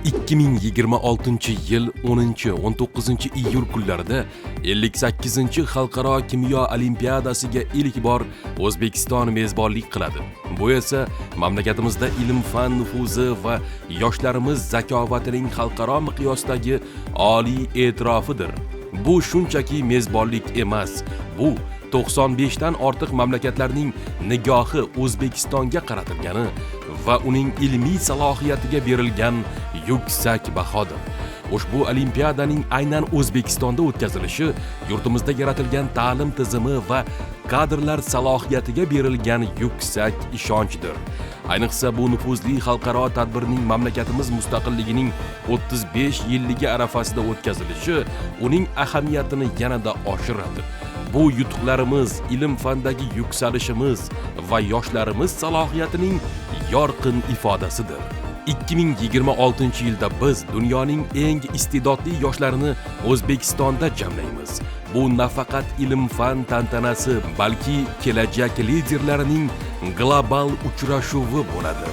2026-yil 10-19 iyul kunlarida 58-xalqaro kimyo olimpiadasiga ilk bor O'zbekiston mezbonlik qiladi. Bu esa mamlakatimizda ilm-fan nufuzi va yoshlarimiz zakovatining xalqaro miqyosdagi oliy e'tirofidir. Bu shunchaki mezbonlik emas, bu 95 dan ortiq mamlakatlarning nigohi O'zbekistonga qaratilgani va uning ilmiy salohiyatiga berilgan yuksak bahodir. Ushbu olimpiadaning aynan O'zbekistonda o'tkazilishi yurtimizda yaratilgan ta'lim tizimi va kadrlar salohiyatiga berilgan yuksak ishonchdir. Ayniqsa bu nufuzli xalqaro tadbirning mamlakatimiz mustaqilligining 35 yilligi arafasida o'tkazilishi uning ahamiyatini yanada oshiradi. Bu yutuqlarimiz, ilm-fandagi yuksalishimiz va yoshlarimiz salohiyatining yorqin ifodasidir. 2026-yilda biz dunyoning eng iste'dodli yoshlarini O'zbekistonda jamlaymiz. Bu nafaqat ilm-fan tantanasi, balki kelajak liderlarining global uchrashuvi bo'ladi.